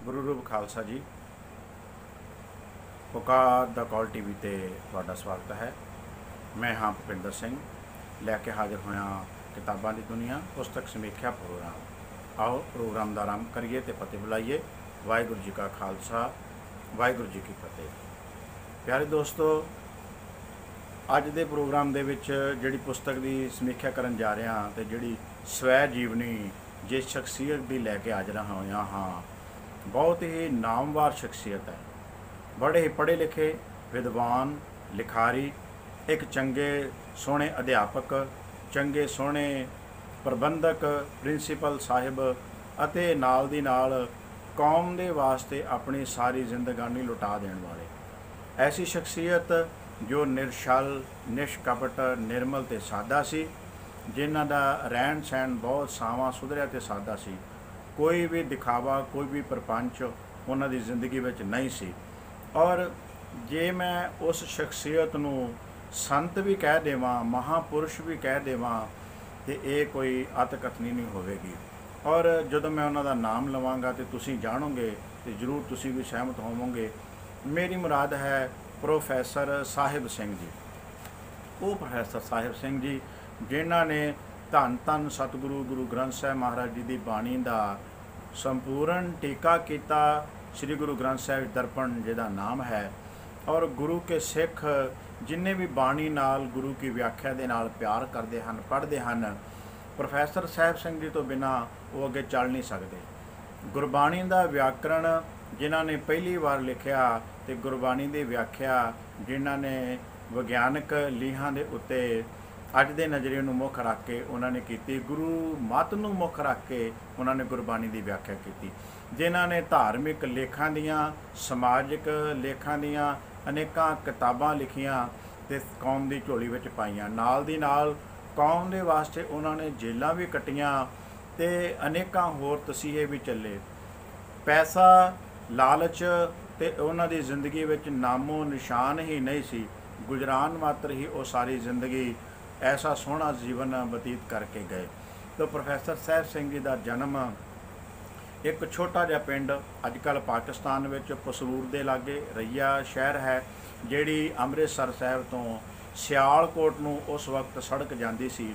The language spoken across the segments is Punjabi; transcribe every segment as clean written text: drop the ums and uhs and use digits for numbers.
गुरु रूप खालसा जी। पुकार द कॉल टीवी ते तुहाडा स्वागत है। मैं हाँ भुपिंदर सिंह लैके हाजिर होया किताबां दी दुनिया पुस्तक समीक्षा प्रोग्राम। आओ प्रोग्राम का आरंभ करिए ते फतेह बुलाइए। वाहिगुरू जी का खालसा, वाहिगुरू जी की फतेह। प्यारे दोस्तों, अज दे प्रोग्राम दे विच जिहड़ी पुस्तक की समीक्षा करन जा रहे हाँ ते जिहड़ी स्वै जीवनी जिस शख्सियत की लैके हाजिर होया हाँ, बहुत ही नामवार शख्सियत है। बड़े ही पढ़े लिखे विद्वान लिखारी, एक चंगे सोहने अध्यापक, चंगे सोहने प्रबंधक, प्रिंसीपल साहिब अते नाल दी नाल कौम दे वास्ते अपनी सारी जिंदगानी लुटा देने वाले ऐसी शख्सियत जो निरछल, निष्कपट, निर्मल ते सादा सी, जिन्हां दा रहन सहन बहुत सावां सुधरिया ते सादा सी। कोई भी दिखावा, कोई भी प्रपंच उन्हां दी जिंदगी विच नहीं सी। और जे मैं उस शख्सियत नूं संत भी कह देवां, महापुरुष भी कह देवां, तो ये कोई अतकथनी नहीं होवेगी। और जदों मैं उन्हां दा नाम लवांगा तो तुसीं जानोगे, तो जरूर तुसीं भी सहमत होवोगे। मेरी मुराद है प्रोफैसर साहिब सिंह जी। वो प्रोफैसर साहिब सिंह जी जिन्हां ने धन धन सतगुरु गुरु ग्रंथ साहिब महाराज जी की बाणी का संपूर्ण टीका किया। श्री गुरु ग्रंथ साहिब दर्पण जिहदा नाम है। और गुरु के सिख जिन्हें भी बाणी नाल गुरु की व्याख्या के नाल प्यार करते हैं, पढ़ते हैं, प्रोफैसर साहिब सिंह जी तो बिना वो अगे चल नहीं सकते। गुरबाणी का व्याकरण जिन्हों ने पहली बार लिखा, तो गुरबाणी की व्याख्या जिन्हों ने विज्ञानक लीहां के उत्ते अज के नज़रिए मुख रख के उन्होंने की, गुरु मत नूं मुख रख के उन्होंने गुरबाणी की व्याख्या की। जिन्हों ने धार्मिक लेखां दियाँ, समाजिक लेखां दियाँ अनेकां किताबां लिखियां ते कौम की झोली विच पाईयां। नाल दी नाल कौम के वास्ते उन्होंने जेलां भी कट्टियां ते अनेकां होर तसीहे भी चले। पैसा, लालच ते उन्हां दी जिंदगी विच नामो निशान ही नहीं सी। गुजरान मात्र ही वो सारी जिंदगी ऐसा सोहना जीवन बतीत करके गए। तो प्रोफैसर साहिब सिंह जी का जन्म एक छोटा जिहा पिंड अजकल पाकिस्तान विच पसरूर के लागे रैया शहर है, जिहड़ी अमृतसर साहिब तो सियालकोट नूं उस वक्त सड़क जाती सी।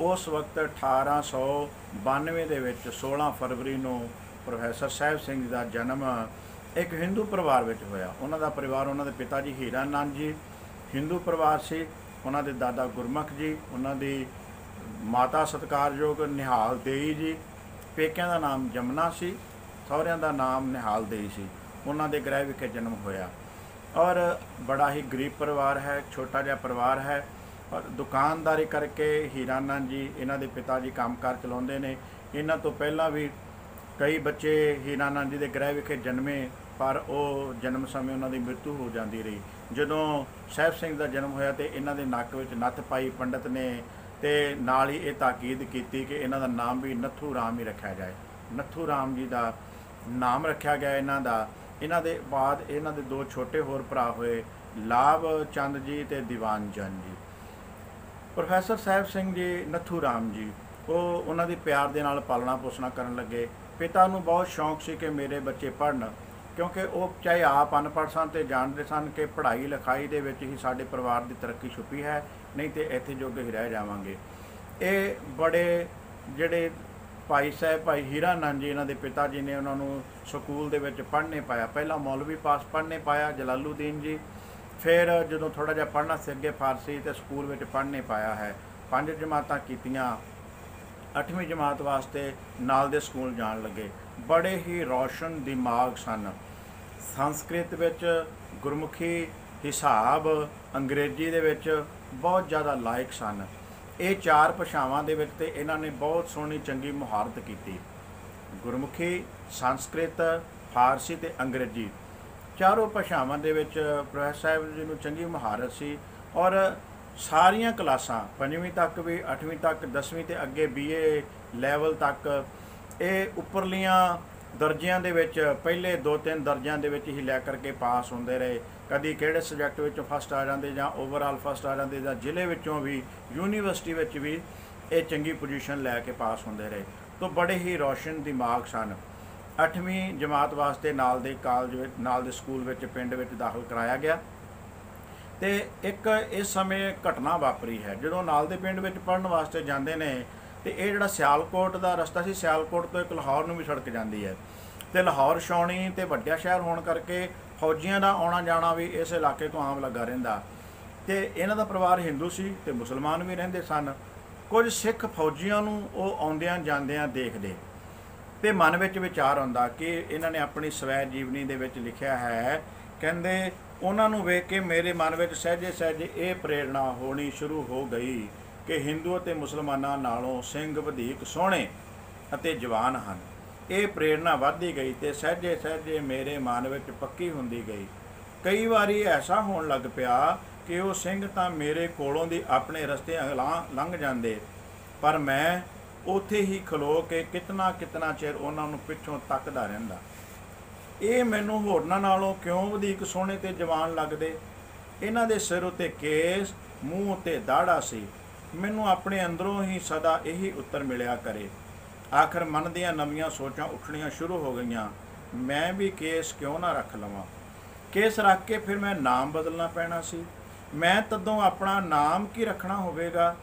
उस वक्त 1892 दे विच 16 फरवरी नूं प्रोफैसर साहिब सिंह जी का जन्म एक हिंदू परिवार विच होया। उन्हां दा परिवार, उन्हां दे पिता जी हीरा नंद जी हिंदू परिवार से, उन्हां दे दादा गुरमुख जी, उन्हां दी माता सत्कारयोग निहाल देई जी, पेकिਆਂ ਦਾ नाम जमुना सी, सहुरिਆਂ ਦਾ नाम निहाल देई सी। उन्हां दे गृह विखे जन्म होया। और बड़ा ही गरीब परिवार है, छोटा जिहा परिवार है। और दुकानदारी करके हीरा नंद जी, इन्हां दे पिता जी कामकार चलाउंदे ने। इन्हां तो पहलां भी कई बच्चे हीरा नंद जी के गृह विखे जन्मे, पर वो जन्म समय उन्हां दी मृत्यु हो जाती रही। जदों साहिब सिंह का जन्म होया तो इन्हां दे नक्क विच नत्थ पाई पंडित ने, ते नाल ही ये ताकीद की कि इन्हां दा नाम भी नत्थू राम ही रखा जाए। नत्थू राम जी का नाम रखा गया इन्हां दा। इन्हां दे बाद इन्हां दे दो छोटे होर भरा हुए, लाभ चंद जी ते दीवान चंद जी। प्रोफैसर साहिब सिंह जी नत्थू राम जी वो उन्हां दी प्यार दे नाल पालना पोसना करन लगे। पिता नूं बहुत शौक सी कि मेरे बच्चे पढ़न, क्योंकि वो चाहे आप अनपढ़ सन तो जानते सन कि पढ़ाई लिखाई दे विच ही साडे परिवार की तरक्की छुपी है, नहीं तो इत्थे जोगे ही रह जावांगे। ये बड़े जिहड़े भाई साहब, भाई हीरा नंद जी, इन्हां दे पिता जी ने उन्होंने स्कूल दे विच पढ़ने पाया। पहला मौलवी पास पढ़ने पाया जलालुद्दीन जी, फिर जो थोड़ा जिहा पढ़ना से अगे फारसी तो स्कूल में पढ़ने पाया है। 5 जमातां कीतियां, 8वीं जमात वास्ते नाल दे स्कूल जान लगे। बड़े ही रोशन दिमाग सन। संस्कृत विच, गुरमुखी, हिसाब, अंग्रेजी दे विच बहुत ज़्यादा लायक सन। ये 4 भाषावां दे विच ते इन्हां ने बहुत सोहनी चंगी मुहारत की। गुरमुखी, संस्कृत, फारसी ते अंग्रेजी, चारों भाषावां दे विच प्रोफैसर साहिब जी नूं चंगी मुहारत सी। और सारियां क्लासां 5वीं तक भी, 8वीं तक, 10वीं ते अगे BA लैवल तक, ये उपरलियां दर्जियां दे विच पहले 2-3 दर्जियां दे विच ही लै करके पास होंदे रहे। कभी किहड़े सबजैक्ट विचों फस्ट आ जाते, जां ओवरऑल फस्ट आ जाते, जां जिले विचों भी, यूनीवर्सिटी विच भी ये चंगी पोजीशन लैके पास होंदे रहे। तो बड़े ही रोशन दिमाग सन। 8ਵੀਂ ਜਮਾਤ ਵਾਸਤੇ ਨਾਲ ਦੇ ਕਾਲਜ ਵਿੱਚ, ਨਾਲ ਦੇ ਸਕੂਲ ਵਿੱਚ, ਪਿੰਡ ਵਿੱਚ ਦਾਖਲ ਕਰਾਇਆ ਗਿਆ। ਤੇ ਇੱਕ ਇਸ ਸਮੇਂ ਘਟਨਾ ਵਾਪਰੀ ਹੈ। ਜਦੋਂ ਨਾਲ ਦੇ ਪਿੰਡ ਵਿੱਚ ਪੜ੍ਹਨ ਵਾਸਤੇ ਜਾਂਦੇ ਨੇ ਤੇ ਇਹ ਜਿਹੜਾ ਸਿਆਲਕੋਟ ਦਾ ਰਸਤਾ ਸੀ, ਸਿਆਲਕੋਟ ਤੋਂ ਇੱਕ ਲਾਹੌਰ ਨੂੰ ਵੀ ਸੜਕ ਜਾਂਦੀ ਹੈ, ਤੇ ਲਾਹੌਰ ਛਾਉਣੀ ਤੇ ਵੱਡਾ ਸ਼ਹਿਰ ਹੋਣ ਕਰਕੇ ਫੌਜੀਆਂ ਦਾ ਆਉਣਾ ਜਾਣਾ ਵੀ ਇਸ ਇਲਾਕੇ ਤੋਂ ਆਮ ਲੱਗਾ ਰਹਿੰਦਾ। ਤੇ ਇਹਨਾਂ ਦਾ ਪਰਿਵਾਰ ਹਿੰਦੂ ਸੀ ਤੇ ਮੁਸਲਮਾਨ ਵੀ ਰਹਿੰਦੇ ਸਨ। ਕੁਝ ਸਿੱਖ ਫੌਜੀਆਂ ਨੂੰ ਉਹ ਆਉਂਦਿਆਂ ਜਾਂਦਿਆਂ ਦੇਖਦੇ ਤੇ ਮਨ ਵਿੱਚ ਵਿਚਾਰ ਆਉਂਦਾ ਕਿ ਇਹਨਾਂ ਨੇ ਆਪਣੀ ਸਵੈ ਜੀਵਨੀ ਦੇ ਵਿੱਚ ਲਿਖਿਆ ਹੈ, ਕਹਿੰਦੇ ਉਹਨਾਂ ਨੂੰ ਵੇਖ ਕੇ ਮੇਰੇ ਮਨ ਵਿੱਚ ਸਹਿਜੇ ਸਹਿਜੇ ਇਹ ਪ੍ਰੇਰਣਾ ਹੋਣੀ ਸ਼ੁਰੂ ਹੋ ਗਈ ਕਿ ਹਿੰਦੂ ਅਤੇ ਮੁਸਲਮਾਨਾਂ ਨਾਲੋਂ ਸਿੰਘ ਵਧੇਕ ਸੋਹਣੇ ਅਤੇ ਜਵਾਨ ਹਨ। ਇਹ ਪ੍ਰੇਰਣਾ ਵੱਧਦੀ ਗਈ ਤੇ ਸਹਿਜੇ ਸਹਿਜੇ ਮੇਰੇ ਮਨ ਵਿੱਚ ਪੱਕੀ ਹੁੰਦੀ ਗਈ। ਕਈ ਵਾਰੀ ਐਸਾ ਹੋਣ ਲੱਗ ਪਿਆ ਕਿ ਉਹ ਸਿੰਘ ਤਾਂ ਮੇਰੇ ਕੋਲੋਂ ਦੀ ਆਪਣੇ ਰਸਤੇ ਲੰਘ ਜਾਂਦੇ, ਪਰ ਮੈਂ ਉੱਥੇ ਹੀ ਖਲੋ ਕੇ ਕਿਤਨਾ ਚਿਰ ਉਹਨਾਂ ਨੂੰ ਪਿੱਛੋਂ ਤੱਕਦਾ ਰਹਿੰਦਾ। ਇਹ ਮੈਨੂੰ ਹੋਰਨਾਂ ਨਾਲੋਂ ਕਿਉਂ ਵਧੇਕ ਸੋਹਣੇ ਤੇ ਜਵਾਨ ਲੱਗਦੇ? ਇਹਨਾਂ ਦੇ ਸਿਰ ਉੱਤੇ ਕੇਸ, ਮੂੰਹ ਉੱਤੇ ਦਾੜਾ ਸੀ। ਮੈਨੂੰ ਆਪਣੇ ਅੰਦਰੋਂ ਹੀ ਸਦਾ ਇਹੀ ਉੱਤਰ ਮਿਲਿਆ ਕਰੇ। ਆਖਰ ਮਨ ਦੀਆਂ ਨਵੀਆਂ ਸੋਚਾਂ ਉੱਠਣੀਆਂ ਸ਼ੁਰੂ ਹੋ ਗਈਆਂ, ਮੈਂ ਵੀ ਕੇਸ ਕਿਉਂ ਨਾ ਰੱਖ ਲਵਾਂ। ਕੇਸ ਰੱਖ ਕੇ ਫਿਰ ਮੈਂ ਨਾਮ ਬਦਲਣਾ ਪੈਣਾ ਸੀ। ਮੈਂ ਤਦੋਂ ਆਪਣਾ ਨਾਮ ਕੀ ਰੱਖਣਾ ਹੋਵੇਗਾ।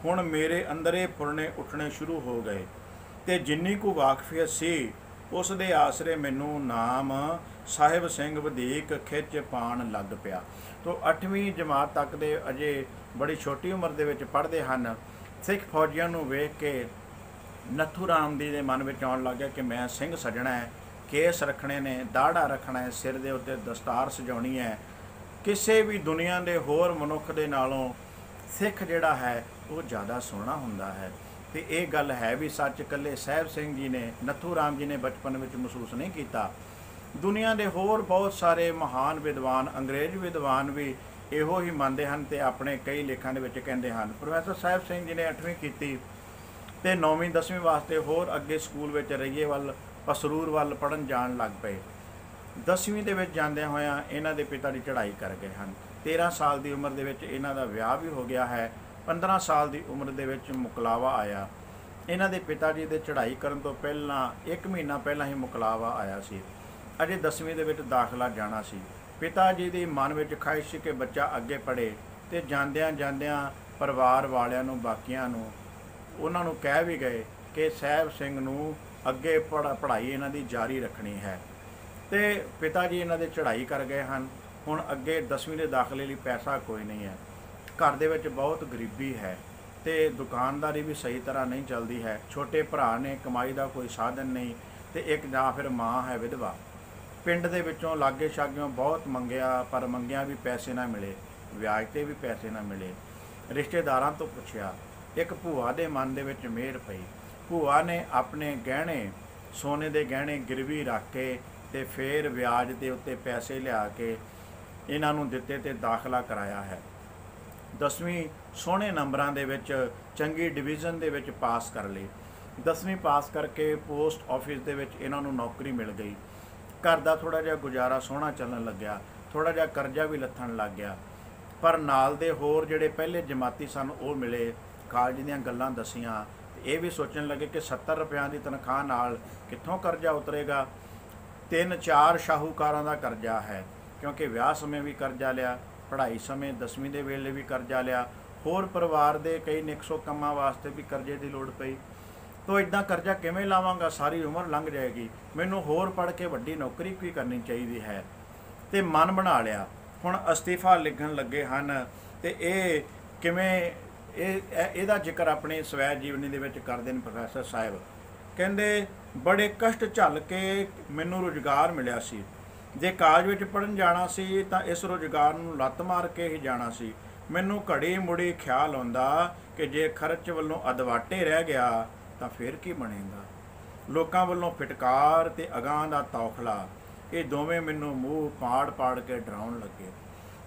ਹੁਣ ਮੇਰੇ ਅੰਦਰੇ ਪੁਰਨੇ ਉੱਠਣੇ ਸ਼ੁਰੂ ਹੋ ਗਏ ਤੇ ਜਿੰਨੀ ਕੁ ਵਾਕਫੀਅਤ ਸੀ ਉਸ ਦੇ ਆਸਰੇ ਮੈਨੂੰ ਨਾਮ ਸਾਹਿਬ ਸਿੰਘ ਵਧੇਕ ਖਿੱਚ ਪਾਉਣ ਲੱਗ ਪਿਆ। ਤੋਂ 8ਵੀਂ ਜਮਾਤ ਤੱਕ ਦੇ ਅਜੇ ਬੜੀ ਛੋਟੀ ਉਮਰ ਦੇ ਵਿੱਚ ਪੜ੍ਹਦੇ ਹਨ। ਸਿੱਖ ਫੌਜੀਆਂ ਨੂੰ ਵੇਖ ਕੇ ਨੱਥੂ ਰਾਮ ਜੀ ਦੇ ਮਨ ਵਿੱਚ ਆਉਣ ਲੱਗ ਗਿਆ ਕਿ ਮੈਂ ਸਿੰਘ ਸਜਣਾ ਹੈ, ਕੇਸ ਰੱਖਣੇ ਨੇ, ਦਾੜਾ ਰੱਖਣਾ ਹੈ, ਸਿਰ ਦੇ ਉੱਤੇ ਦਸਤਾਰ ਸਜਾਉਣੀ ਹੈ। ਕਿਸੇ ਵੀ ਦੁਨੀਆ ਦੇ ਹੋਰ ਮਨੁੱਖ ਦੇ ਨਾਲੋਂ ਸਿੱਖ ਜਿਹੜਾ ਹੈ ਉਹ ਜ਼ਿਆਦਾ ਸੋਹਣਾ ਹੁੰਦਾ ਹੈ। ਤੇ ਇਹ ਗੱਲ ਹੈ ਵੀ ਸੱਚ ਇਕੱਲੇ ਸਾਹਿਬ ਸਿੰਘ ਜੀ ਨੇ, ਨੱਥੂ ਰਾਮ ਜੀ ਨੇ ਬਚਪਨ ਵਿੱਚ ਮਹਿਸੂਸ ਨਹੀਂ ਕੀਤਾ। ਦੁਨੀਆ ਦੇ ਹੋਰ ਬਹੁਤ ਸਾਰੇ ਮਹਾਨ ਵਿਦਵਾਨ, ਅੰਗਰੇਜ਼ ਵਿਦਵਾਨ ਵੀ ਇਹੋ ਹੀ ਮੰਨਦੇ ਹਨ ਤੇ ਆਪਣੇ ਕਈ ਲੇਖਾਂ ਦੇ ਵਿੱਚ ਕਹਿੰਦੇ ਹਨ। ਪ੍ਰੋਫੈਸਰ ਸਾਹਿਬ ਸਿੰਘ ਜੀ ਨੇ 8ਵੀਂ ਕੀਤੀ ਤੇ 9ਵੀਂ 10ਵੀਂ ਵਾਸਤੇ ਹੋਰ ਅੱਗੇ ਸਕੂਲ ਵਿੱਚ ਰਈਏ ਵੱਲ, ਪਸਰੂਰ ਵੱਲ ਪੜ੍ਹਨ ਜਾਣ ਲੱਗ ਪਏ। 10ਵੀਂ ਦੇ ਵਿੱਚ ਜਾਂਦਿਆਂ ਹੋਇਆਂ ਇਹਨਾਂ ਦੇ ਪਿਤਾ ਦੀ ਚੜ੍ਹਾਈ ਕਰ ਗਏ ਹਨ। 13 ਸਾਲ ਦੀ ਉਮਰ ਦੇ ਵਿੱਚ ਇਹਨਾਂ ਦਾ ਵਿਆਹ ਵੀ ਹੋ ਗਿਆ ਹੈ। 15 ਸਾਲ ਦੀ ਉਮਰ ਦੇ ਵਿੱਚ ਮੁਕਲਾਵਾ ਆਇਆ। ਇਹਨਾਂ ਦੇ ਪਿਤਾ ਜੀ ਦੇ ਚੜ੍ਹਾਈ ਕਰਨ ਤੋਂ ਪਹਿਲਾਂ 1 ਮਹੀਨਾ ਪਹਿਲਾਂ ਹੀ ਮੁਕਲਾਵਾ ਆਇਆ ਸੀ। ਅਜੇ 10ਵੀਂ ਦੇ ਵਿੱਚ ਦਾਖਲਾ ਜਾਣਾ ਸੀ। ਪਿਤਾ ਜੀ ਦੀ ਮਨ ਵਿੱਚ ਖਾਹਿਸ਼ ਸੀ ਕਿ ਬੱਚਾ ਅੱਗੇ ਪੜ੍ਹੇ ਤੇ ਜਾਂਦਿਆਂ ਜਾਂਦਿਆਂ ਪਰਿਵਾਰ ਵਾਲਿਆਂ ਨੂੰ, ਬਾਕੀਆਂ ਨੂੰ, ਉਹਨਾਂ ਨੂੰ ਕਹਿ ਵੀ ਗਏ ਕਿ ਸਾਹਿਬ ਸਿੰਘ ਨੂੰ ਅੱਗੇ ਪੜ੍ਹਾਈ ਇਹਨਾਂ ਦੀ ਜਾਰੀ ਰੱਖਣੀ ਹੈ। ਤੇ ਪਿਤਾ ਜੀ ਇਹਨਾਂ ਦੇ ਚੜ੍ਹਾਈ ਕਰ ਗਏ ਹਨ। ਹੁਣ ਅੱਗੇ 10ਵੀਂ ਦੇ ਦਾਖਲੇ ਲਈ ਪੈਸਾ ਕੋਈ ਨਹੀਂ ਹੈ। ਘਰ ਦੇ ਵਿੱਚ ਬਹੁਤ ਗਰੀਬੀ ਹੈ ਤੇ ਦੁਕਾਨਦਾਰੀ ਵੀ ਸਹੀ ਤਰ੍ਹਾਂ ਨਹੀਂ ਚੱਲਦੀ ਹੈ। ਛੋਟੇ ਭਰਾ ਨੇ, ਕਮਾਈ ਦਾ ਕੋਈ ਸਾਧਨ ਨਹੀਂ ਤੇ ਇੱਕ ਜਾਂ ਫਿਰ ਮਾਂ ਹੈ ਵਿਧਵਾ। ਪਿੰਡ ਦੇ ਵਿੱਚੋਂ ਲਾਗੇ ਛਾਗਿਓਂ ਬਹੁਤ ਮੰਗਿਆ, ਪਰ ਮੰਗਿਆਂ ਵੀ ਪੈਸੇ ਨਾ ਮਿਲੇ, ਵਿਆਜ 'ਤੇ ਵੀ ਪੈਸੇ ਨਾ ਮਿਲੇ। ਰਿਸ਼ਤੇਦਾਰਾਂ ਤੋਂ ਪੁੱਛਿਆ। ਇੱਕ ਭੂਆ ਦੇ ਮਨ ਦੇ ਵਿੱਚ ਮਿਹਰ ਪਈ। ਭੂਆ ਨੇ ਆਪਣੇ ਗਹਿਣੇ, ਸੋਨੇ ਦੇ ਗਹਿਣੇ ਗਿਰਵੀ ਰੱਖ ਕੇ ਤੇ ਫਿਰ ਵਿਆਜ ਦੇ ਉੱਤੇ ਪੈਸੇ ਲਿਆ ਕੇ ਇਹਨਾਂ ਨੂੰ ਦਿੱਤੇ ਤੇ ਦਾਖਲਾ ਕਰਾਇਆ ਹੈ। 10ਵੀਂ ਸੋਹਣੇ ਨੰਬਰਾਂ ਦੇ ਵਿੱਚ, ਚੰਗੀ ਡਿਵੀਜ਼ਨ ਦੇ ਵਿੱਚ ਪਾਸ ਕਰ ਲਈ। 10ਵੀਂ ਪਾਸ ਕਰਕੇ ਪੋਸਟ ਆਫਿਸ ਦੇ ਵਿੱਚ ਇਹਨਾਂ ਨੂੰ ਨੌਕਰੀ ਮਿਲ ਗਈ। ਘਰ ਦਾ ਥੋੜ੍ਹਾ ਜਿਹਾ ਗੁਜ਼ਾਰਾ ਸੋਹਣਾ ਚੱਲਣ ਲੱਗਿਆ, ਥੋੜ੍ਹਾ ਜਿਹਾ ਕਰਜ਼ਾ ਵੀ ਲੱਥਣ ਲੱਗ ਗਿਆ। ਪਰ ਨਾਲ ਦੇ ਹੋਰ ਜਿਹੜੇ ਪਹਿਲੇ ਜਮਾਤੀ ਸਨ ਉਹ ਮਿਲੇ, ਕਾਲਜ ਦੀਆਂ ਗੱਲਾਂ ਦੱਸੀਆਂ। ਇਹ ਵੀ ਸੋਚਣ ਲੱਗੇ ਕਿ 70 ਰੁਪਇਆਂ ਦੀ ਤਨਖਾਹ ਨਾਲ ਕਿੱਥੋਂ ਕਰਜ਼ਾ ਉਤਰੇਗਾ। 3-4 ਸ਼ਾਹੂਕਾਰਾਂ ਦਾ ਕਰਜ਼ਾ ਹੈ, ਕਿਉਂਕਿ ਵਿਆਹ ਸਮੇਂ ਵੀ ਕਰਜ਼ਾ ਲਿਆ, ਪੜ੍ਹਾਈ ਸਮੇਂ 10ਵੀਂ ਦੇ ਵੇਲੇ ਵੀ ਕਰਜ਼ਾ ਲਿਆ, ਹੋਰ ਪਰਿਵਾਰ ਦੇ ਕਈ ਨਿਕਸੋ ਕੰਮਾਂ ਵਾਸਤੇ ਵੀ ਕਰਜ਼ੇ ਦੀ ਲੋੜ ਪਈ। ਤੋ ਇੱਦਾਂ ਕਰਜ਼ਾ ਕਿਵੇਂ ਲਾਵਾਂਗਾ, ਸਾਰੀ ਉਮਰ ਲੰਘ ਜਾਏਗੀ, ਮੈਨੂੰ ਹੋਰ ਪੜ੍ਹ ਕੇ ਵੱਡੀ ਨੌਕਰੀ ਵੀ ਕਰਨੀ ਚਾਹੀਦੀ ਹੈ। ਤੇ ਮਨ ਬਣਾ ਲਿਆ। ਹੁਣ ਅਸਤੀਫਾ ਲਿਖਣ ਲੱਗੇ ਹਨ ਤੇ ਇਹ ਕਿਵੇਂ, ਇਹਦਾ ਜ਼ਿਕਰ ਆਪਣੀ ਸਵੈ ਜੀਵਨੀ ਦੇ ਵਿੱਚ ਕਰਦੇ ਨੇ ਪ੍ਰੋਫੈਸਰ ਸਾਹਿਬ। ਕਹਿੰਦੇ ਬੜੇ ਕਸ਼ਟ ਝੱਲ ਕੇ ਮੈਨੂੰ ਰੁਜ਼ਗਾਰ ਮਿਲਿਆ ਸੀ। ਜੇ ਕਾਲਜ ਵਿੱਚ ਪੜ੍ਹਨ ਜਾਣਾ ਸੀ ਤਾਂ ਇਸ ਰੁਜ਼ਗਾਰ ਨੂੰ ਲੱਤ ਮਾਰ ਕੇ ਹੀ ਜਾਣਾ ਸੀ। ਮੈਨੂੰ ਘੜੀ ਮੁੜੀ ਖਿਆਲ ਆਉਂਦਾ ਕਿ ਜੇ ਖਰਚ ਵੱਲੋਂ ਅਦਵਾਟੇ ਰਹਿ ਗਿਆ ਤਾਂ ਫਿਰ ਕੀ ਬਣੇਗਾ। ਲੋਕਾਂ ਵੱਲੋਂ ਫਿਟਕਾਰ ਤੇ ਅਗਾਂਹ ਦਾ ਤੌਖਲਾ, ਇਹ ਦੋਵੇਂ ਮੈਨੂੰ ਮੂੰਹ ਪਾੜ ਕੇ ਡਰਾਉਣ ਲੱਗੇ।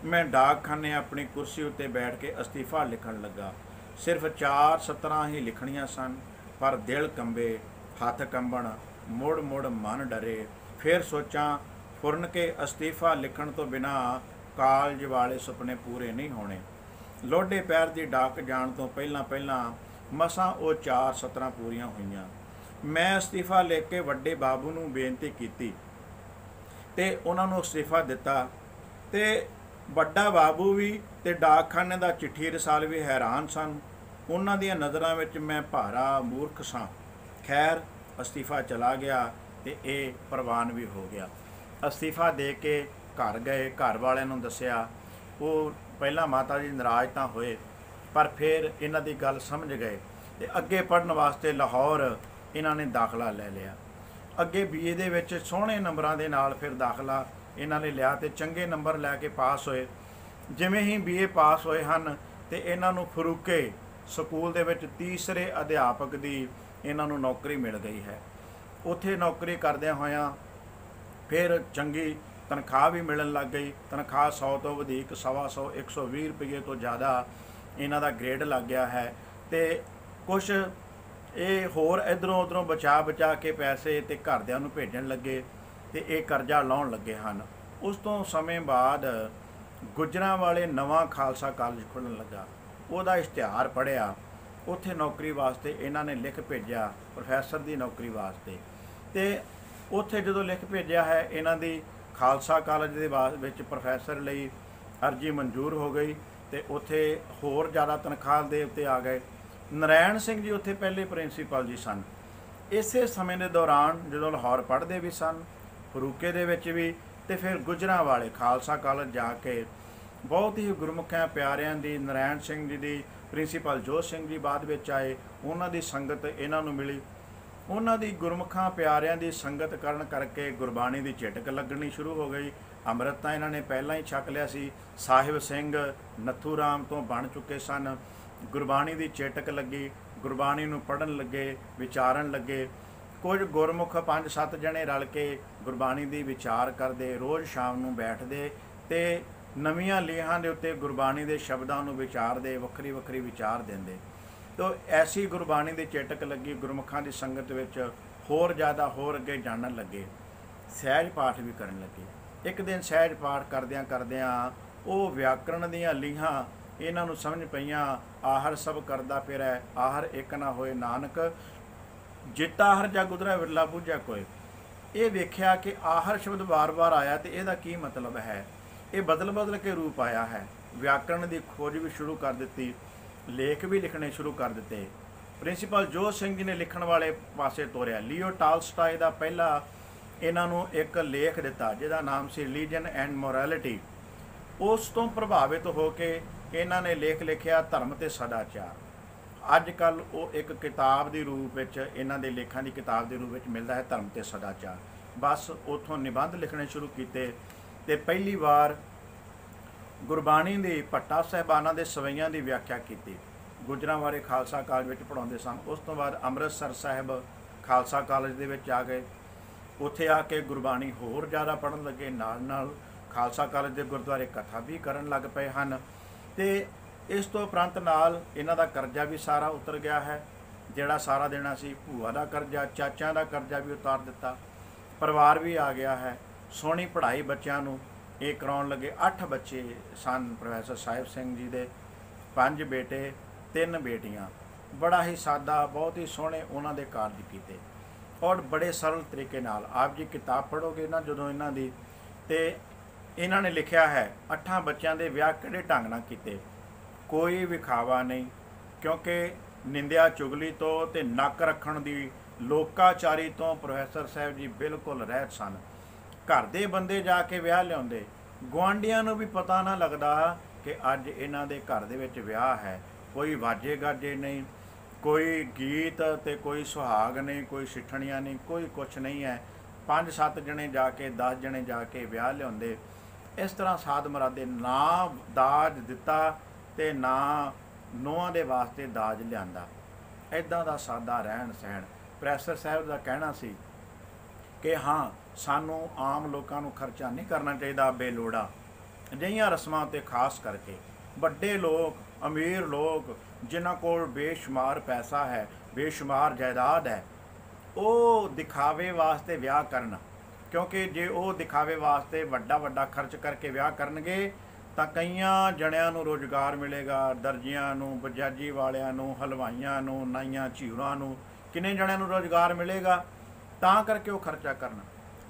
ਮੈਂ ਡਾਕਖਾਨੇ ਆਪਣੀ ਕੁਰਸੀ ਉੱਤੇ ਬੈਠ ਕੇ ਅਸਤੀਫਾ ਲਿਖਣ ਲੱਗਾ। ਸਿਰਫ 4 ਸਤਰਾਂ ਹੀ ਲਿਖਣੀਆਂ ਸਨ, ਪਰ ਦਿਲ ਕੰਬੇ, ਹੱਥ ਕੰਬਣ, ਮੁੜ ਮਨ ਡਰੇ। ਫਿਰ ਸੋਚਾਂ ਫੁਰਨ ਕੇ ਅਸਤੀਫਾ ਲਿਖਣ ਤੋਂ ਬਿਨਾਂ ਕਾਲਜ ਵਾਲੇ ਸੁਪਨੇ ਪੂਰੇ ਨਹੀਂ ਹੋਣੇ। ਲੋਢੇ ਪੈਰ ਦੀ ਡਾਕ ਜਾਣ ਤੋਂ ਪਹਿਲਾਂ ਮਸਾਂ ਉਹ 4 ਸਤਰਾਂ ਪੂਰੀਆਂ ਹੋਈਆਂ। मैं ਅਸਤੀਫਾ ਲਿਖ ਕੇ ਵੱਡੇ ਬਾਬੂ ਨੂੰ ਬੇਨਤੀ ਕੀਤੀ ਤੇ ਉਹਨਾਂ ਨੂੰ ਅਸਤੀਫਾ ਦਿੱਤਾ। ਤੇ ਵੱਡਾ ਬਾਬੂ ਵੀ ਤੇ ਡਾਕਖਾਨੇ ਦਾ ਚਿੱਠੀ ਰਸਾਲ ਵੀ ਹੈਰਾਨ ਸਨ। ਉਹਨਾਂ ਦੀਆਂ ਨਜ਼ਰਾਂ ਵਿੱਚ ਮੈਂ ਭਾਰਾ ਮੂਰਖ ਸਾਂ। ਖੈਰ ਅਸਤੀਫਾ ਚਲਾ ਗਿਆ ਤੇ ਇਹ ਪ੍ਰਵਾਨ ਵੀ ਹੋ ਗਿਆ। ਅਸਤੀਫਾ ਦੇ ਕੇ ਘਰ ਗਏ, ਘਰ ਵਾਲਿਆਂ ਨੂੰ ਦੱਸਿਆ। ਉਹ ਪਹਿਲਾਂ ਮਾਤਾ ਜੀ ਨਾਰਾਜ਼ ਤਾਂ ਹੋਏ, ਪਰ ਫਿਰ ਇਹਨਾਂ ਦੀ ਗੱਲ ਸਮਝ ਗਏ ਤੇ ਅੱਗੇ ਪੜ੍ਹਨ ਵਾਸਤੇ ਲਾਹੌਰ ਇਹਨਾਂ ਨੇ ਦਾਖਲਾ ਲੈ ਲਿਆ। ਅੱਗੇ BA ਦੇ ਵਿੱਚ ਸੋਹਣੇ ਨੰਬਰਾਂ ਦੇ ਨਾਲ ਫਿਰ ਦਾਖਲਾ ਇਹਨਾਂ ਨੇ ਲਿਆ ਤੇ ਚੰਗੇ ਨੰਬਰ ਲੈ ਕੇ ਪਾਸ ਹੋਏ। ਜਿਵੇਂ ਹੀ BA ਪਾਸ ਹੋਏ ਹਨ ਤੇ ਇਹਨਾਂ ਨੂੰ ਫਰੂਕੇ ਸਕੂਲ ਦੇ ਵਿੱਚ ਤੀਸਰੇ ਅਧਿਆਪਕ ਦੀ ਇਹਨਾਂ ਨੂੰ ਨੌਕਰੀ ਮਿਲ ਗਈ ਹੈ। ਉੱਥੇ ਨੌਕਰੀ ਕਰਦਿਆਂ ਹੋਇਆਂ ਫਿਰ ਚੰਗੀ ਤਨਖਾਹ ਵੀ ਮਿਲਣ ਲੱਗ ਗਈ। ਤਨਖਾਹ 100 ਤੋਂ ਵਧੇਕ, 125, 120 ਰੁਪਏ ਤੋਂ ਜ਼ਿਆਦਾ ਇਹਨਾਂ ਦਾ ਗ੍ਰੇਡ ਲੱਗ ਗਿਆ ਹੈ। ਤੇ ਕੁਛ ਇਹ ਹੋਰ ਇੱਧਰੋਂ ਉੱਧਰੋਂ ਬਚਾ ਕੇ ਪੈਸੇ ਤੇ ਘਰਦਿਆਂ ਨੂੰ ਭੇਜਣ ਲੱਗੇ ਤੇ ਇਹ ਕਰਜ਼ਾ ਲਾਉਣ ਲੱਗੇ ਹਨ। ਉਸ ਤੋਂ ਸਮੇਂ ਬਾਅਦ ਗੁਜਰਾਂਵਾਲੇ ਨਵਾਂ ਖਾਲਸਾ ਕਾਲਜ ਖੁੱਲ੍ਹਣ ਲੱਗਾ। ਉਹਦਾ ਇਸ਼ਤਿਹਾਰ ਪੜ੍ਹਿਆ। ਉੱਥੇ ਨੌਕਰੀ ਵਾਸਤੇ ਇਹਨਾਂ ਨੇ ਲਿਖ ਭੇਜਿਆ, ਪ੍ਰੋਫੈਸਰ ਦੀ ਨੌਕਰੀ ਵਾਸਤੇ। ਤੇ ਉੱਥੇ ਜਦੋਂ ਲਿਖ ਭੇਜਿਆ ਹੈ, ਇਹਨਾਂ ਦੀ ਖਾਲਸਾ ਕਾਲਜ ਦੇ ਵਿੱਚ ਪ੍ਰੋਫੈਸਰ ਲਈ ਅਰਜੀ ਮਨਜ਼ੂਰ ਹੋ ਗਈ ਤੇ ਉੱਥੇ ਹੋਰ ਜ਼ਿਆਦਾ ਤਨਖਾਹ ਦੇ ਉੱਤੇ ਆ ਗਏ। ਨਰਾਇਣ ਸਿੰਘ ਜੀ ਉੱਥੇ ਪਹਿਲੇ ਪ੍ਰਿੰਸੀਪਲ ਜੀ ਸਨ। ਇਸੇ ਸਮੇਂ ਦੇ ਦੌਰਾਨ ਜਦੋਂ ਲਾਹੌਰ ਪੜ੍ਹਦੇ ਵੀ ਸਨ, ਫਰੂਕੇ ਦੇ ਵਿੱਚ ਵੀ, ਤੇ ਫਿਰ ਗੁਜਰਾਂਵਾਲੇ ਖਾਲਸਾ ਕਾਲਜ ਜਾ ਕੇ ਬਹੁਤ ਹੀ ਗੁਰਮੁਖਿਆਂ ਪਿਆਰਿਆਂ ਦੀ, ਨਰਾਇਣ ਸਿੰਘ ਜੀ ਦੀ, ਪ੍ਰਿੰਸੀਪਲ ਜੋਤ ਸਿੰਘ ਜੀ ਬਾਅਦ ਵਿੱਚ ਆਏ, ਉਹਨਾਂ ਦੀ ਸੰਗਤ ਇਹਨਾਂ ਨੂੰ ਮਿਲੀ। ਉਹਨਾਂ ਦੀ ਗੁਰਮੁਖਾਂ ਪਿਆਰਿਆਂ ਦੀ ਸੰਗਤ ਕਰਨ ਕਰਕੇ ਗੁਰਬਾਣੀ ਦੀ ਝਟਕ ਲੱਗਣੀ ਸ਼ੁਰੂ ਹੋ ਗਈ। ਅੰਮ੍ਰਿਤ ਤਾਂ ਇਹਨਾਂ ਨੇ ਪਹਿਲਾਂ ਹੀ ਛਕ ਲਿਆ ਸੀ। ਸਾਹਿਬ ਸਿੰਘ ਨੱਥੂ ਰਾਮ ਤੋਂ ਬਣ ਚੁੱਕੇ ਸਨ। ਗੁਰਬਾਣੀ ਦੀ ਝਟਕ ਲੱਗੀ, ਗੁਰਬਾਣੀ ਨੂੰ ਪੜ੍ਹਨ ਲੱਗੇ, ਵਿਚਾਰਨ ਲੱਗੇ। ਕੁਝ ਗੁਰਮੁਖ 5-7 ਜਣੇ ਰਲ ਕੇ ਗੁਰਬਾਣੀ ਦੀ ਵਿਚਾਰ ਕਰਦੇ, ਰੋਜ਼ ਸ਼ਾਮ ਨੂੰ ਬੈਠਦੇ ਤੇ ਨਵੀਆਂ ਲੀਹਾਂ ਦੇ ਉੱਤੇ ਗੁਰਬਾਣੀ ਦੇ ਸ਼ਬਦਾਂ ਨੂੰ ਵਿਚਾਰਦੇ, ਵੱਖਰੀ ਵੱਖਰੀ ਵਿਚਾਰ ਦਿੰਦੇ। ਤੋ ਐਸੀ ਗੁਰਬਾਣੀ ਦੀ ਝਟਕ ਲੱਗੀ ਗੁਰਮੁਖਾਂ ਦੀ ਸੰਗਤ ਵਿੱਚ, ਹੋਰ ਜ਼ਿਆਦਾ ਹੋਰ ਅੱਗੇ ਜਾਣਨ ਲੱਗੇ। ਸਹਿਜ ਪਾਠ ਵੀ ਕਰਨ ਲੱਗੇ। ਇੱਕ ਦਿਨ ਸਹਿਜ ਪਾਠ ਕਰਦਿਆਂ ਉਹ ਵਿਆਕਰਣ ਦੀਆਂ ਲੀਹਾਂ ਇਹਨਾਂ ਨੂੰ ਸਮਝ ਪਈਆਂ। ਆਹਰ ਸਭ ਕਰਦਾ ਫਿਰੈ, ਆਹਰ ਇੱਕ ਨਾ ਹੋਏ ਨਾਨਕ, ਜਿੱਤਾ ਹਰ ਜਗ ਉਧਰੈ ਵਿਰਲਾ ਬੁੱਝੈ ਕੋਇ। ਇਹ ਵੇਖਿਆ ਕਿ ਆਹਰ ਸ਼ਬਦ ਵਾਰ-ਵਾਰ ਆਇਆ ਤੇ ਇਹਦਾ ਕੀ ਮਤਲਬ ਹੈ। ਇਹ ਬਦਲ ਕੇ ਰੂਪ ਆਇਆ ਹੈ। ਵਿਆਕਰਣ ਦੀ ਖੋਜ ਵੀ ਸ਼ੁਰੂ ਕਰ ਦਿੱਤੀ, ਲੇਖ ਵੀ ਲਿਖਣੇ ਸ਼ੁਰੂ ਕਰ ਦਿੱਤੇ। ਪ੍ਰਿੰਸੀਪਲ ਜੋਤ ਸਿੰਘ ਜੀ ਨੇ ਲਿਖਣ ਵਾਲੇ ਪਾਸੇ ਤੋਰਿਆ। ਲੀਓ ਟਾਲਸਟਾਏ ਦਾ ਪਹਿਲਾ ਇਹਨਾਂ ਨੂੰ ਇੱਕ ਲੇਖ ਦਿੱਤਾ ਜਿਹਦਾ ਨਾਮ ਸੀ ਰਿਲੀਜਨ ਐਂਡ ਮੋਰੈਲਿਟੀ। ਉਸ ਤੋਂ ਪ੍ਰਭਾਵਿਤ ਹੋ ਕੇ ਇਹਨਾਂ ਨੇ ਲੇਖ ਲਿਖਿਆ ਧਰਮ ਤੇ ਸਦਾਚਾਰ। ਅੱਜ ਕੱਲ੍ਹ ਉਹ ਇੱਕ ਕਿਤਾਬ ਦੇ ਰੂਪ ਵਿੱਚ, ਇਹਨਾਂ ਦੇ ਲੇਖਾਂ ਦੀ ਕਿਤਾਬ ਦੇ ਰੂਪ ਵਿੱਚ ਮਿਲਦਾ ਹੈ, ਧਰਮ ਤੇ ਸਦਾਚਾਰ। ਬਸ ਉੱਥੋਂ ਨਿਬੰਧ ਲਿਖਣੇ ਸ਼ੁਰੂ ਕੀਤੇ ਤੇ ਪਹਿਲੀ ਵਾਰ ਗੁਰਬਾਣੀ ਦੇ ਭੱਟਾ ਸਾਹਿਬਾਨਾਂ ਦੇ ਸਵਈਆਂ ਦੀ ਵਿਆਖਿਆ ਕੀਤੀ। ਗੁਜਰਾਂਵਾਲੇ ਖਾਲਸਾ ਕਾਲਜ ਵਿੱਚ ਪੜ੍ਹਾਉਂਦੇ ਸਨ। ਉਸ ਤੋਂ ਬਾਅਦ ਅੰਮ੍ਰਿਤਸਰ ਸਾਹਿਬ ਖਾਲਸਾ ਕਾਲਜ ਦੇ ਵਿੱਚ ਆ ਗਏ। ਉੱਥੇ ਆ ਕੇ ਗੁਰਬਾਣੀ ਹੋਰ ਜ਼ਿਆਦਾ ਪੜ੍ਹਨ ਲੱਗੇ। ਨਾਲ ਖਾਲਸਾ ਕਾਲਜ ਦੇ ਗੁਰਦੁਆਰੇ ਕਥਾ ਵੀ ਕਰਨ ਲੱਗ ਪਏ ਹਨ। ਤੇ ਇਸ ਤੋਂ ਉਪਰੰਤ ਨਾਲ ਇਹਨਾਂ ਦਾ ਕਰਜ਼ਾ ਵੀ ਸਾਰਾ ਉਤਰ ਗਿਆ ਹੈ, ਜਿਹੜਾ ਸਾਰਾ ਦੇਣਾ ਸੀ। ਭੂਆ ਦਾ ਕਰਜ਼ਾ, ਚਾਚਿਆਂ ਦਾ ਕਰਜ਼ਾ ਵੀ ਉਤਾਰ ਦਿੱਤਾ। ਪਰਿਵਾਰ ਵੀ ਆ ਗਿਆ ਹੈ। ਸੋਹਣੀ ਪੜ੍ਹਾਈ ਬੱਚਿਆਂ ਨੂੰ ਇਹ ਕਰਾਉਣ ਲੱਗੇ। 8 ਬੱਚੇ ਸਨ ਪ੍ਰੋਫੈਸਰ ਸਾਹਿਬ ਸਿੰਘ ਜੀ ਦੇ, 5 ਬੇਟੇ 3 ਬੇਟੀਆਂ। ਬੜਾ ਹੀ ਸਾਦਾ, ਬਹੁਤ ਹੀ ਸੋਹਣੇ ਉਹਨਾਂ ਦੇ ਕਾਰਜ ਕੀਤੇ ਔਰ ਬੜੇ ਸਰਲ ਤਰੀਕੇ ਨਾਲ। ਆਪ ਜੀ ਕਿਤਾਬ ਪੜ੍ਹੋਗੇ ਨਾ ਜਦੋਂ ਇਹਨਾਂ ਦੀ, ਤੇ ਇਹਨਾਂ ਨੇ ਲਿਖਿਆ ਹੈ 8 ਬੱਚਿਆਂ ਦੇ ਵਿਆਹ ਕਿਹੜੇ ਢੰਗ ਨਾਲ ਕੀਤੇ। ਕੋਈ ਵਿਖਾਵਾ ਨਹੀਂ, ਕਿਉਂਕਿ ਨਿੰਦਿਆ ਚੁਗਲੀ ਤੋਂ ਤੇ ਨੱਕ ਰੱਖਣ ਦੀ ਲੋਕਾਚਾਰੀ ਤੋਂ ਪ੍ਰੋਫੈਸਰ ਸਾਹਿਬ ਜੀ ਬਿਲਕੁਲ ਰਹਿਤ ਸਨ। ਘਰ ਦੇ ਬੰਦੇ ਜਾ ਕੇ ਵਿਆਹ ਲਿਆਉਂਦੇ, ਗੁਆਂਢੀਆਂ ਨੂੰ ਵੀ ਪਤਾ ਨਾ ਲੱਗਦਾ ਕਿ ਅੱਜ ਇਹਨਾਂ ਦੇ ਘਰ ਦੇ ਵਿੱਚ ਵਿਆਹ ਹੈ। ਕੋਈ ਵਾਜੇ ਗਾਜੇ ਨਹੀਂ, ਕੋਈ ਗੀਤ ਤੇ ਕੋਈ ਸੁਹਾਗ ਨਹੀਂ, ਕੋਈ ਸਿੱਠਣੀਆਂ ਨਹੀਂ, ਕੋਈ ਕੁਛ ਨਹੀਂ ਹੈ। 5-7 ਜਣੇ ਜਾ ਕੇ, 10 ਜਣੇ ਜਾ ਕੇ ਵਿਆਹ ਲਿਆਉਂਦੇ। ਇਸ ਤਰ੍ਹਾਂ ਸਾਧ ਮਰਾਦੇ, ਨਾ ਦਾਜ ਦਿੱਤਾ ਤੇ ਨਾ ਨੋਹਾਂ ਦੇ ਵਾਸਤੇ ਦਾਜ ਲਿਆਂਦਾ। ਇੱਦਾਂ ਦਾ ਸਾਦਾ ਰਹਿਣ ਸਹਿਣ। ਪ੍ਰੋਫੈਸਰ ਸਾਹਿਬ ਦਾ ਕਹਿਣਾ ਸੀ ਕਿ ਹਾਂ, ਸਾਨੂੰ ਆਮ ਲੋਕਾਂ ਨੂੰ ਖਰਚਾ ਨਹੀਂ ਕਰਨਾ ਚਾਹੀਦਾ ਬੇਲੋੜਾ। ਅਜਿਹੀਆਂ ਰਸਮਾਂ 'ਤੇ ਖਾਸ ਕਰਕੇ ਵੱਡੇ ਲੋਕ, ਅਮੀਰ ਲੋਕ, ਜਿਨ੍ਹਾਂ ਕੋਲ ਬੇਸ਼ੁਮਾਰ ਪੈਸਾ ਹੈ, ਬੇਸ਼ੁਮਾਰ ਜਾਇਦਾਦ ਹੈ, ਉਹ ਦਿਖਾਵੇ ਵਾਸਤੇ ਵਿਆਹ ਕਰਨ। ਕਿਉਂਕਿ ਜੇ ਉਹ ਦਿਖਾਵੇ ਵਾਸਤੇ ਵੱਡਾ ਖਰਚ ਕਰਕੇ ਵਿਆਹ ਕਰਨਗੇ ਤਾਂ ਕਈਆਂ ਜਣਿਆਂ ਨੂੰ ਰੁਜ਼ਗਾਰ ਮਿਲੇਗਾ। ਦਰਜੀਆਂ ਨੂੰ, ਬਜਾਜੀ ਵਾਲਿਆਂ ਨੂੰ, ਹਲਵਾਈਆਂ ਨੂੰ, ਨਾਈਆਂ ਝੀਰਾਂ ਨੂੰ, किन्ने जणिਆਂ ਨੂੰ ਰੋਜ਼ਗਾਰ ਮਿਲੇਗਾ, ਤਾਂ ਕਰਕੇ ਉਹ ਖਰਚਾ ਕਰਨਾ।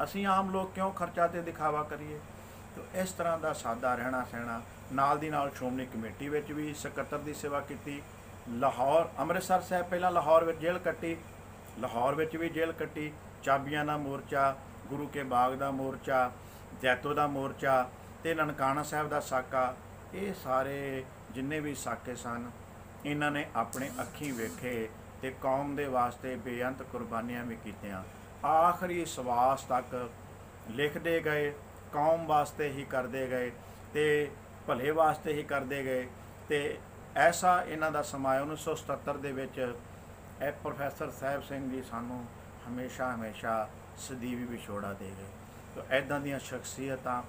ਅਸੀਂ ਆਮ ਲੋਕ ਕਿਉਂ ਖਰਚਾ ਤੇ ਦਿਖਾਵਾ ਕਰੀਏ? ਤੋ ਇਸ ਤਰ੍ਹਾਂ ਦਾ ਸਾਦਾ ਰਹਿਣਾ ਸਹਿਣਾ। ਨਾਲ ਦੀ ਨਾਲ ਸ਼੍ਰੋਮਣੀ ਕਮੇਟੀ ਵਿੱਚ ਵੀ ਸਕੱਤਰ ਦੀ ਸੇਵਾ ਕੀਤੀ। ਲਾਹੌਰ ਅੰਮ੍ਰਿਤਸਰ ਸਾਹਿਬ ਪਹਿਲਾਂ ਲਾਹੌਰ ਵਿੱਚ ਜੇਲ੍ਹ ਕੱਟੀ, ਲਾਹੌਰ ਵਿੱਚ ਵੀ ਜੇਲ੍ਹ ਕੱਟੀ। ਚਾਬੀਆਂ ਦਾ ਮੋਰਚਾ, ਗੁਰੂ ਕੇ ਬਾਗ ਦਾ ਮੋਰਚਾ, ਜੈਤੋ ਦਾ ਮੋਰਚਾ ਤੇ ਨਨਕਾਣਾ ਸਾਹਿਬ ਦਾ ਸਾਕਾ, ਇਹ ਸਾਰੇ ਜਿੰਨੇ ਵੀ ਸਾਕੇ ਸਨ ਇਹਨਾਂ ਨੇ ਆਪਣੇ ਅੱਖੀਂ ਵੇਖੇ ਤੇ ਕੌਮ ਦੇ ਵਾਸਤੇ ਬੇਅੰਤ ਕੁਰਬਾਨੀਆਂ ਵੀ ਕੀਤੀਆਂ। ਆਖਰੀ ਸਵਾਸ ਤੱਕ ਲਿਖਦੇ ਗਏ, ਕੌਮ ਵਾਸਤੇ ਹੀ ਕਰਦੇ ਗਏ ਤੇ ਭਲੇ ਵਾਸਤੇ ਹੀ ਕਰਦੇ ਗਏ। ਤੇ ਐਸਾ ਇਹਨਾਂ ਦਾ ਸਮਾਂ 1977 ਦੇ ਵਿੱਚ ਇਹ ਪ੍ਰੋਫੈਸਰ ਸਾਹਿਬ ਸਿੰਘ ਜੀ ਸਾਨੂੰ ਹਮੇਸ਼ਾ ਸਦੀਵੀ ਵਿਛੋੜਾ ਦੇ ਗਏ। ਤਾਂ ਇੱਦਾਂ ਦੀਆਂ ਸ਼ਖਸੀਅਤਾਂ,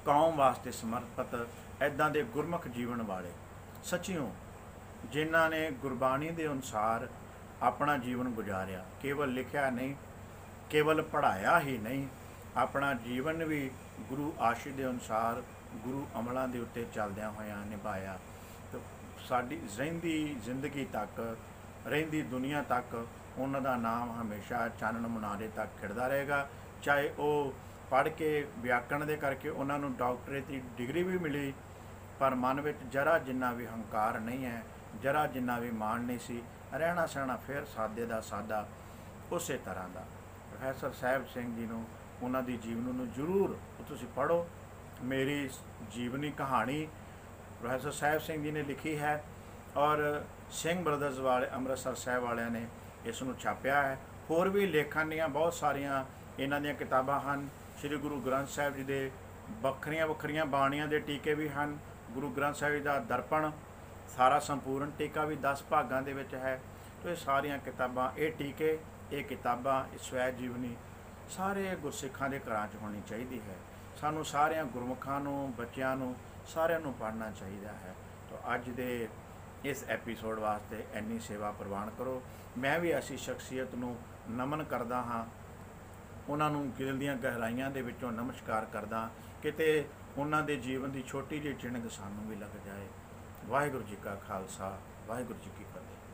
ਕੌਮ ਵਾਸਤੇ ਸਮਰਪਿਤ, ਇੱਦਾਂ ਦੇ ਗੁਰਮੁਖ ਜੀਵਨ ਵਾਲੇ ਸੱਚਿਓ ਜਿਨ੍ਹਾਂ ਨੇ ਗੁਰਬਾਣੀ ਦੇ ਅਨੁਸਾਰ ਆਪਣਾ ਜੀਵਨ ਗੁਜ਼ਾਰਿਆ, ਕੇਵਲ ਲਿਖਿਆ ਨਹੀਂ, ਕੇਵਲ ਪੜ੍ਹਾਇਆ ਹੀ ਨਹੀਂ, ਆਪਣਾ ਜੀਵਨ ਵੀ ਗੁਰੂ ਆਸ਼ੀਰਵਾਦ ਦੇ ਅਨੁਸਾਰ ਗੁਰੂ ਅਮਲਾਂ ਦੇ ਉੱਤੇ ਚੱਲਦਿਆਂ ਹੋਇਆਂ ਨਿਭਾਇਆ। ਤੇ ਸਾਡੀ ਰਹਿੰਦੀ ਜ਼ਿੰਦਗੀ ਤੱਕ, ਰਹਿੰਦੀ ਦੁਨੀਆ ਤੱਕ ਉਹਨਾਂ ਦਾ ਨਾਮ ਹਮੇਸ਼ਾ ਚਾਨਣ ਮੁਨਾਰੇ ਤੱਕ ਖਿੜਦਾ ਰਹੇਗਾ। ਚਾਹੇ ਉਹ ਪੜ੍ਹ ਕੇ ਵਿਆਕਰਣ ਦੇ ਕਰਕੇ ਉਹਨਾਂ ਨੂੰ ਡਾਕਟਰੇਟ ਦੀ ਡਿਗਰੀ ਵੀ ਮਿਲੀ, ਪਰ ਮਨ ਵਿੱਚ ਜਰਾ ਜਿੰਨਾ ਵੀ ਹੰਕਾਰ ਨਹੀਂ ਹੈ, ਜਰਾ ਜਿੰਨਾ ਵੀ ਮਾਣ ਨਹੀਂ ਸੀ। ਰਹਿਣਾ ਸਹਿਣਾ ਫਿਰ ਸਾਦੇ ਦਾ ਸਾਦਾ, ਉਸੇ ਤਰ੍ਹਾਂ ਦਾ। ਪ੍ਰੋਫੈਸਰ ਸਾਹਿਬ ਸਿੰਘ ਜੀ ਨੂੰ, ਉਹਨਾਂ ਦੀ ਜੀਵਨੀ ਨੂੰ ਜ਼ਰੂਰ ਤੁਸੀਂ ਪੜ੍ਹੋ। ਮੇਰੀ ਜੀਵਨੀ ਕਹਾਣੀ ਪ੍ਰੋਫੈਸਰ ਸਾਹਿਬ ਸਿੰਘ ਜੀ ਨੇ ਲਿਖੀ ਹੈ ਔਰ ਸਿੰਘ ਬ੍ਰਦਰਜ਼ ਵਾਲੇ ਅੰਮ੍ਰਿਤਸਰ ਸਾਹਿਬ ਵਾਲਿਆਂ ਨੇ ਇਸ ਨੂੰ ਛਾਪਿਆ ਹੈ। ਹੋਰ ਵੀ ਲੇਖਾਂ ਦੀਆਂ ਬਹੁਤ ਸਾਰੀਆਂ ਇਹਨਾਂ ਦੀਆਂ ਕਿਤਾਬਾਂ ਹਨ। ਸ੍ਰੀ ਗੁਰੂ ਗ੍ਰੰਥ ਸਾਹਿਬ ਜੀ ਦੇ ਵੱਖਰੀਆਂ ਬਾਣੀਆਂ ਦੇ ਟੀਕੇ ਵੀ ਹਨ। ਗੁਰੂ ਗ੍ਰੰਥ ਸਾਹਿਬ ਜੀ ਦਾ ਦਰਪਣ ਸਾਰਾ ਸੰਪੂਰਨ ਟੀਕਾ ਵੀ 10 ਭਾਗਾਂ ਦੇ ਵਿੱਚ ਹੈ। ਤੋ ਇਹ ਸਾਰੀਆਂ ਕਿਤਾਬਾਂ, ਇਹ ਟੀਕੇ, ਇਹ ਕਿਤਾਬਾਂ, ਇਹ ਸਵੈ ਜੀਵਨੀ ਸਾਰੇ ਗੁਰਸਿੱਖਾਂ ਦੇ ਘਰਾਂ 'ਚ ਹੋਣੀ ਚਾਹੀਦੀ ਹੈ। ਸਾਨੂੰ ਸਾਰਿਆਂ ਗੁਰਮੁਖਾਂ ਨੂੰ, ਬੱਚਿਆਂ ਨੂੰ, ਸਾਰਿਆਂ ਨੂੰ ਪੜ੍ਹਨਾ ਚਾਹੀਦਾ ਹੈ। ਤੋ ਅੱਜ ਦੇ ਇਸ ਐਪੀਸੋਡ ਵਾਸਤੇ ਇੰਨੀ ਸੇਵਾ ਪ੍ਰਵਾਨ ਕਰੋ। ਮੈਂ ਵੀ ਐਸੀ ਸ਼ਖਸੀਅਤ ਨੂੰ ਨਮਨ ਕਰਦਾ ਹਾਂ, ਉਹਨਾਂ ਨੂੰ ਦਿਲ ਦੀਆਂ ਗਹਿਰਾਈਆਂ ਦੇ ਵਿੱਚੋਂ ਨਮਸਕਾਰ ਕਰਦਾ। ਕਿਤੇ ਉਹਨਾਂ ਦੇ ਜੀਵਨ ਦੀ ਛੋਟੀ ਜਿਹੀ ਚਿਣਗ ਸਾਨੂੰ ਵੀ ਲੱਗ ਜਾਏ। ਵਾਹਿਗੁਰੂ ਜੀ ਕਾ ਖਾਲਸਾ, ਵਾਹਿਗੁਰੂ ਜੀ ਕੀ ਫਤਿਹ।